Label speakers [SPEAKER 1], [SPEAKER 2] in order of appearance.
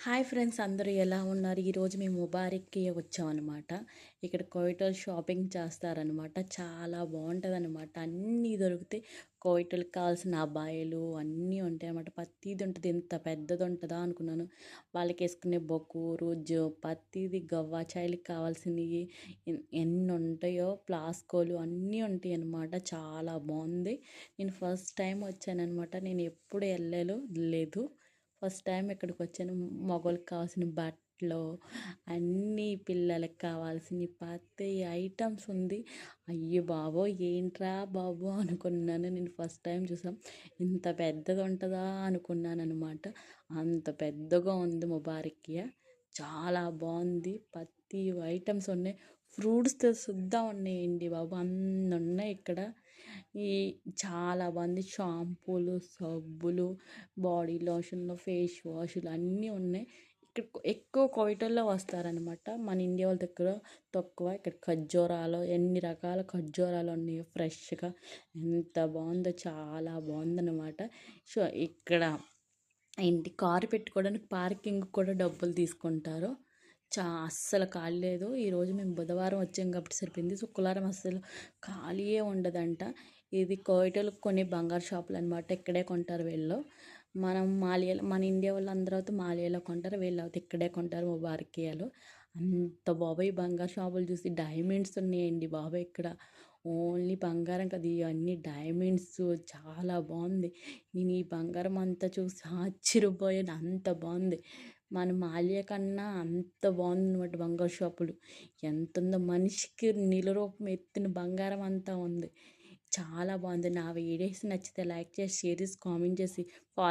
[SPEAKER 1] Hi friends, అందరూ ఎలా ఉన్నారు? ఈరోజు మేము ముబారక్కి వచ్చామన్నమాట. ఇక్కడ కోయిటల్ షాపింగ్ చేస్తారనమాట. చాలా బాగుంటుందన్నమాట. అన్నీ దొరుకుతాయి. కోయిటల్కి కావాల్సిన అబ్బాయిలు అన్నీ ఉంటాయి అన్నమాట. ప్రతిది ఉంటుంది. ఎంత పెద్దది ఉంటుందా అనుకున్నాను. వాళ్ళకి వేసుకునే బొకూరు ప్రతిది గవ్వాచాయిలకి కావాల్సినవి ఎన్ని ఉంటాయో ప్లాస్కోలు అన్నీ ఉంటాయి అన్నమాట. చాలా బాగుంది. నేను ఫస్ట్ టైం వచ్చానమాట. నేను ఎప్పుడు లేదు. ఫస్ట్ టైం ఇక్కడికి వచ్చాను. మగవాళ్ళకి కావాల్సిన బట్టలు అన్నీ, పిల్లలకి కావాల్సిన ప్రతి ఐటమ్స్ ఉంది. అయ్యో బాబో, ఏంట్రా బాబు అనుకున్నాను. నేను ఫస్ట్ టైం చూసాం. ఇంత పెద్దది ఉంటుందా అనుకున్నాను అనమాట. అంత పెద్దగా ఉంది ముబారక్కియా. చాలా బాగుంది. ప్రతి ఐటమ్స్ ఉన్నాయి. ఫ్రూట్స్తో సుద్దా ఉన్నాయండి బాబు, అన్నీ ఉన్నాయి ఇక్కడ. ఈ చాలా బాగుంది. షాంపూలు, సబ్బులు, బాడీ లోషన్లు, ఫేస్ వాష్లు అన్నీ ఉన్నాయి. ఇక్కడ ఎక్కువ కోయిటల్లో వస్తారనమాట. మన ఇండియా వాళ్ళ దగ్గర తక్కువ. ఇక్కడ ఖర్జూరాలు, ఎన్ని రకాల ఖర్జూరాలు ఉన్నాయి ఫ్రెష్గా. ఎంత బాగుందో, చాలా బాగుందన్నమాట. సో ఇక్కడ ఏంటి, కారు పెట్టుకోవడానికి పార్కింగ్ కూడా డబ్బులు తీసుకుంటారు. అస్సలు ఖాళీ లేదు. ఈరోజు మేము బుధవారం వచ్చాం కాబట్టి సరిపోయింది. శుక్రవారం అస్సలు ఖాళీయే ఉండదంట. ఇది కోయిటలు కొనే బంగారు షాపులు అనమాట. ఇక్కడే కొంటారు వీళ్ళు. మనం మాలియాలో, మన ఇండియా వాళ్ళు అందరూ అయితే మాలియాలో కొంటారు, వీళ్ళు అయితే ఇక్కడే కొంటారు ముబారకియాలో. అంత బాబాయ్ బంగారు షాపులు చూసి డైమండ్స్ ఉన్నాయండి బాబాయ్ ఇక్కడ. ఓన్లీ బంగారం కదా, ఇవన్నీ డైమండ్స్. చాలా బాగుంది. నేను ఈ బంగారం అంతా చూసి ఆశ్చర్యపోయాను. అంత బాగుంది. మన మాల్య కన్నా అంత బాగుంది అనమాట బంగారు షాపులు. ఎంత ఉందో, మనిషికి నిలరూపం ఎత్తిన బంగారం అంతా ఉంది. చాలా బాగుంది. నా వీడియోస్ నచ్చితే లైక్ చేసి, షేర్ చేసి, కామెంట్ చేసి, ఫాలో